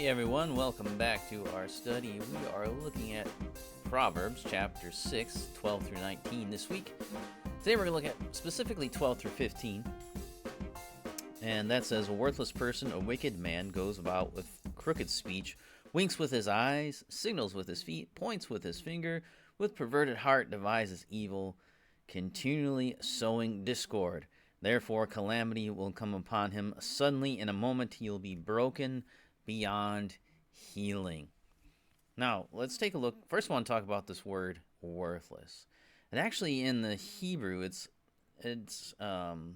Hey everyone, welcome back to our study. We are looking at Proverbs chapter 6, 12 through 19 this week. Today we're going to look at specifically 12 through 15. And that says, "A worthless person, a wicked man, goes about with crooked speech, winks with his eyes, signals with his feet, points with his finger, with perverted heart devises evil, continually sowing discord. Therefore calamity will come upon him. Suddenly in a moment he will be broken beyond healing." Now, let's take a look. First, I want to talk about this word worthless. And actually, in the Hebrew, it's the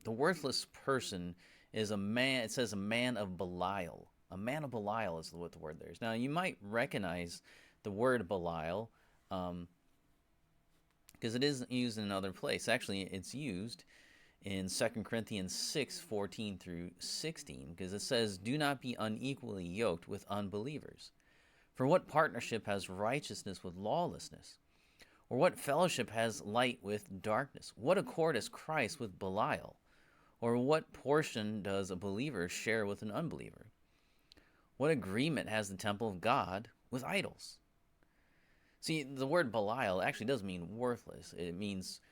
worthless person is a man. It says a man of Belial. A man of Belial is what the word there is. Now, you might recognize the word Belial because it is used in another place. Actually, it's used in 2 Corinthians 6, 14 through 16, because it says, "Do not be unequally yoked with unbelievers. For what partnership has righteousness with lawlessness? Or what fellowship has light with darkness? What accord has Christ with Belial? Or what portion does a believer share with an unbeliever? What agreement has the temple of God with idols?" See, the word Belial actually does mean worthless. It means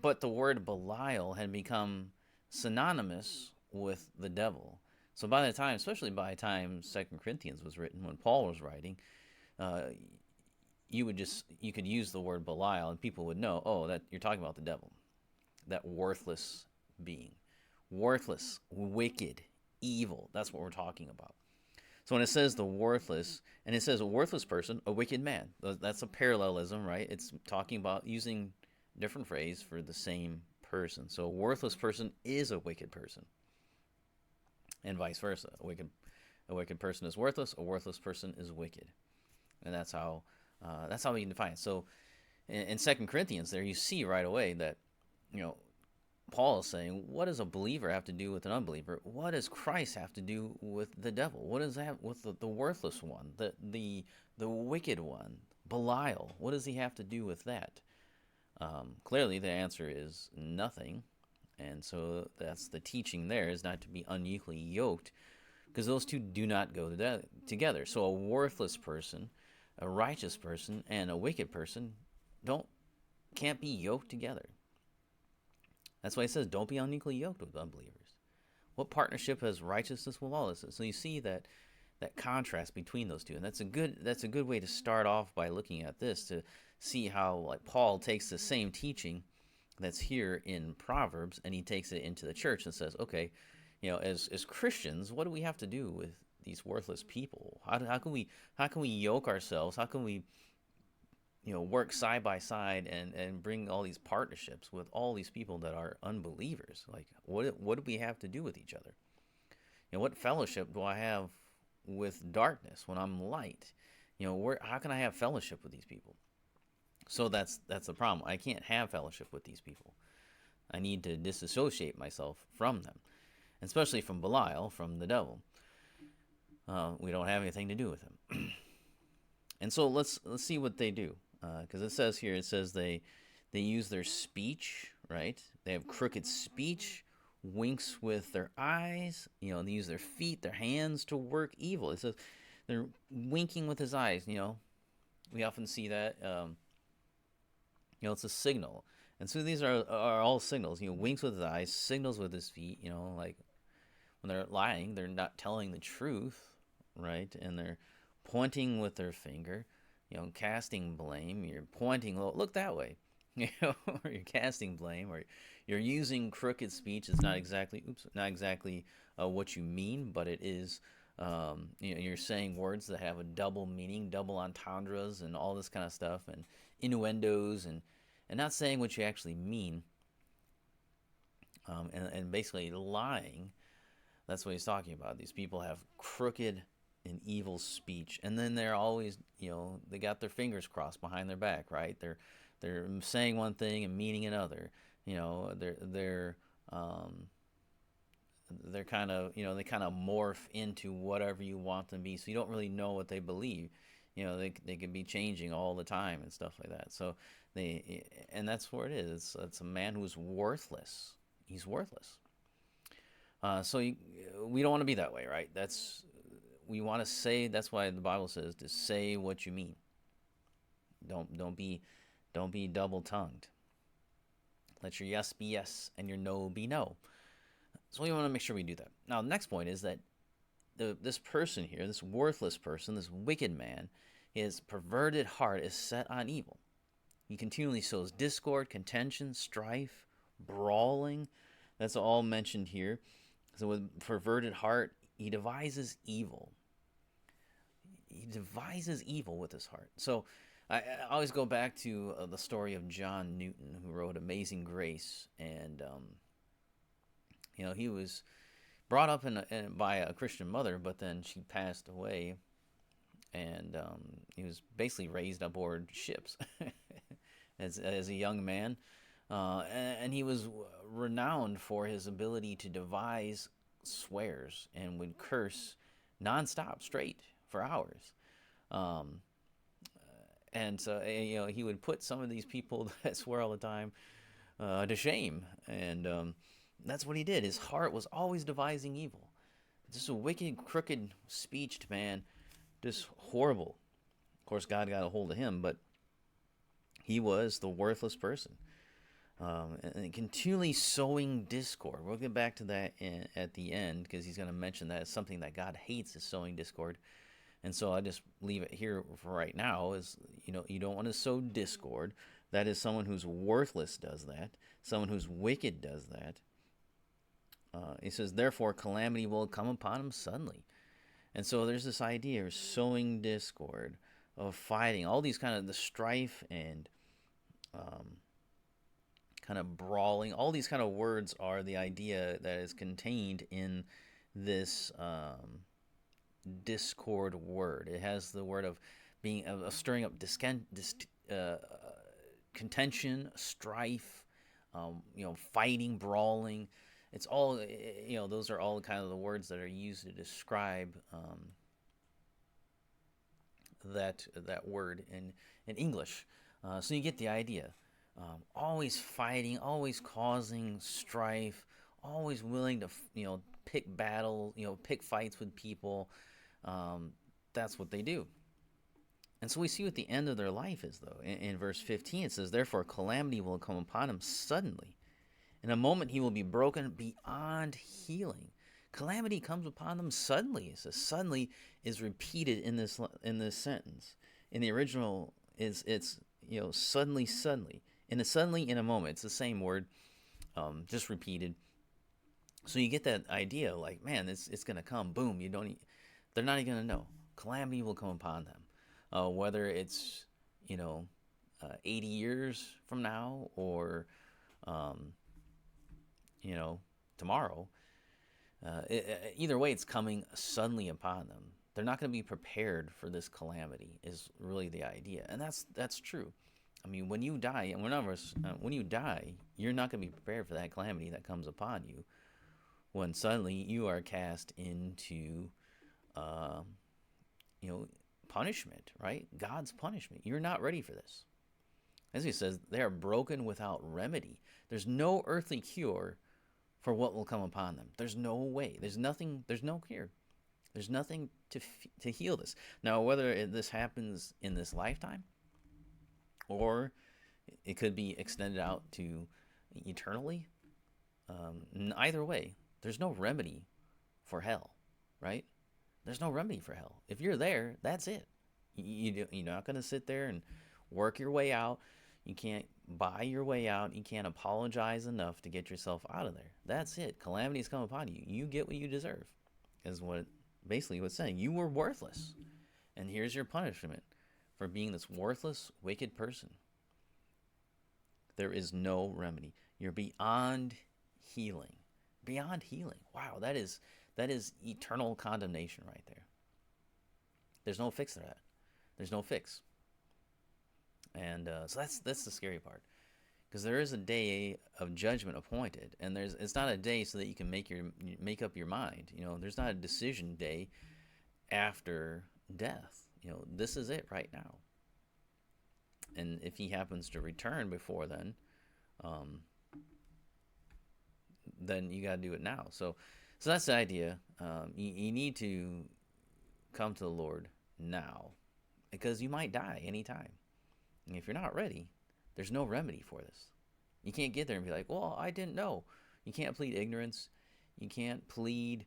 but the word Belial had become synonymous with the devil. So by the time, especially by the time 2 Corinthians was written, when Paul was writing, uh, you could use the word Belial and people would know, oh, that you're talking about the devil, that worthless being, worthless, wicked, evil. That's what we're talking about. So when it says the worthless, and it says a worthless person, a wicked man, that's a parallelism, right? It's talking about using different phrase for the same person. So a worthless person is a wicked person, and vice versa. A wicked person is worthless. A worthless person is wicked, and that's how we can define it. So in 2 Corinthians, there you see right away that Paul is saying, what does a believer have to do with an unbeliever? What does Christ have to do with the devil? What does that have with the worthless one, the wicked one, Belial? What does he have to do with that? Clearly, the answer is nothing. And so that's the teaching there, is not to be unequally yoked, because those two do not go together. So a worthless person, a righteous person, and a wicked person can't be yoked together. That's why it says, don't be unequally yoked with unbelievers. What partnership has righteousness with lawlessness? So you see that contrast between those two, and that's a good way to start off by looking at this, to see how, like, Paul takes the same teaching that's here in Proverbs and he takes it into the church and says, okay, as Christians, what do we have to do with these worthless people? How can we yoke ourselves? How can we work side by side and bring all these partnerships with all these people that are unbelievers? Like, what do we have to do with each other? What fellowship do I have with darkness when I'm light? How can I have fellowship with these people? So that's the problem. I can't have fellowship with these people. I need to disassociate myself from them, especially from Belial, from the devil. We don't have anything to do with him. And so let's see what they do, because it says they use their speech, right? They have crooked speech, winks with their eyes. They use their feet, their hands to work evil. It says they're winking with his eyes. We often see that. It's a signal. And so these are all signals. Winks with his eyes, signals with his feet. Like when they're lying, they're not telling the truth, right? And they're pointing with their finger, casting blame. You're pointing, look that way, or you're casting blame, or you're using crooked speech. It's not exactly what you mean, but it is. You're saying words that have a double meaning, double entendres, and all this kind of stuff, and innuendos, and not saying what you actually mean, and basically lying. That's what he's talking about. These people have crooked and evil speech, and then they're always, they got their fingers crossed behind their back, right? They're saying one thing and meaning another. They're kind of, they kind of morph into whatever you want them to be, so you don't really know what they believe. They could be changing all the time and stuff like that. So and that's what it is. It's a man who's worthless. He's worthless. We don't want to be that way, right? We want to say. That's why the Bible says to say what you mean. Don't be double tongued. Let your yes be yes and your no be no. So we want to make sure we do that. Now, the next point is that this person here, this worthless person, this wicked man, his perverted heart is set on evil. He continually sows discord, contention, strife, brawling. That's all mentioned here. So with perverted heart, he devises evil. He devises evil with his heart. So I always go back to the story of John Newton, who wrote Amazing Grace. And, he was brought up by a Christian mother, but then she passed away. And he was basically raised aboard ships as a young man. And he was renowned for his ability to devise swears and would curse nonstop, straight for hours. Um, and so he would put some of these people that swear all the time to shame, and that's what he did. His heart was always devising evil. Just a wicked, crooked, speeched man, just horrible. Of course, God got a hold of him, but he was the worthless person. And continually sowing discord. We'll get back to that at the end, because he's going to mention that as something that God hates, is sowing discord. And so I just leave it here for right now. Is you don't want to sow discord. That is someone who's worthless does that. Someone who's wicked does that. He says, therefore, calamity will come upon him suddenly. And so there's this idea of sowing discord, of fighting, all these kind of the strife and kind of brawling. All these kind of words are the idea that is contained in this discord word. It has the word of being of stirring up contention, strife, fighting, brawling. It's all those are all kind of the words that are used to describe that word in English. So you get the idea. Always fighting, always causing strife, always willing to pick battle, pick fights with people. That's what they do. And so we see what the end of their life is, though. In verse 15, it says, therefore calamity will come upon him suddenly. In a moment he will be broken beyond healing. Calamity comes upon them suddenly. It says suddenly is repeated in this sentence. In the original, it's suddenly. In a moment. It's the same word, just repeated. So you get that idea, like, man, it's gonna come. Boom. They're not even gonna know. Calamity will come upon them, whether it's 80 years from now or tomorrow. Either way, it's coming suddenly upon them. They're not going to be prepared for this calamity. Is really the idea, and that's true. I mean, when you die, and when you die, you're not going to be prepared for that calamity that comes upon you. When suddenly you are cast into, punishment, right? God's punishment. You're not ready for this. As he says, they are broken without remedy. There's no earthly cure for what will come upon them. There's no way. There's nothing. There's no cure. There's nothing to heal this. Now, whether this happens in this lifetime, or it could be extended out to eternally, either way, there's no remedy for hell, right? There's no remedy for hell. If you're there, that's it. You're not going to sit there and work your way out. You can't buy your way out. You can't apologize enough to get yourself out of there. That's it. Calamities come upon you. You get what you deserve, is what basically what's saying. You were worthless, and here's your punishment for being this worthless, wicked person. There is no remedy. You're beyond healing. Beyond healing. Wow, that is eternal condemnation right there. There's no fix to that. There's no fix. And so that's the scary part, because there is a day of judgment appointed, and it's not a day so that you can make up your mind. There's not a decision day after death. This is it right now. And if he happens to return before then you got to do it now. So So that's the idea. You need to come to the Lord now because you might die anytime. And if you're not ready, there's no remedy for this. You can't get there and be like, well, I didn't know. You can't plead ignorance. You can't plead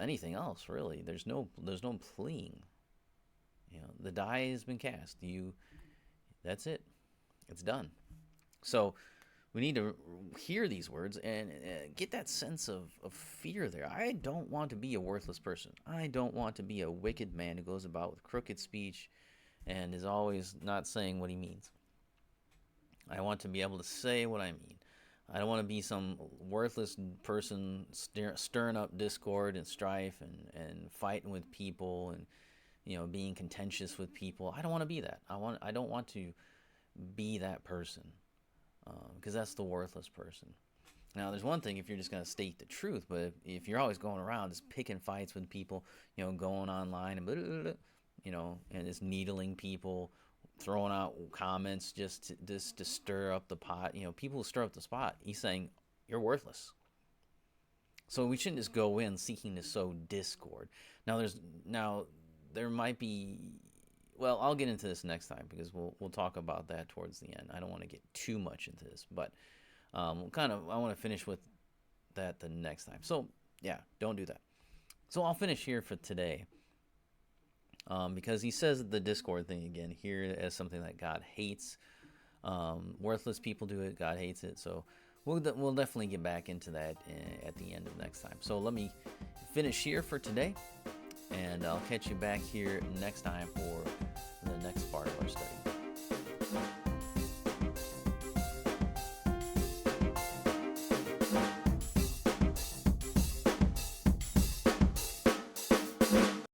anything else, really. There's no pleading. The die has been cast. That's it. It's done. So we need to hear these words and get that sense of fear there. I don't want to be a worthless person. I don't want to be a wicked man who goes about with crooked speech and is always not saying what he means. I want to be able to say what I mean. I don't want to be some worthless person stirring up discord and strife and fighting with people and being contentious with people. I don't want to be that. I don't want to be that person because that's the worthless person. Now, there's one thing if you're just going to state the truth, but if you're always going around just picking fights with people, going online and and just needling people, throwing out comments just to stir up the pot. People who stir up the spot. He's saying you're worthless. So we shouldn't just go in seeking to sow discord. Now there might be. Well, I'll get into this next time because we'll talk about that towards the end. I don't want to get too much into this, but I want to finish with that the next time. So yeah, don't do that. So I'll finish here for today. Because he says the discord thing again here as something that God hates. Worthless people do it. God hates it. So we'll definitely get back into that at the end of next time. So let me finish here for today, and I'll catch you back here next time for the next part of our study.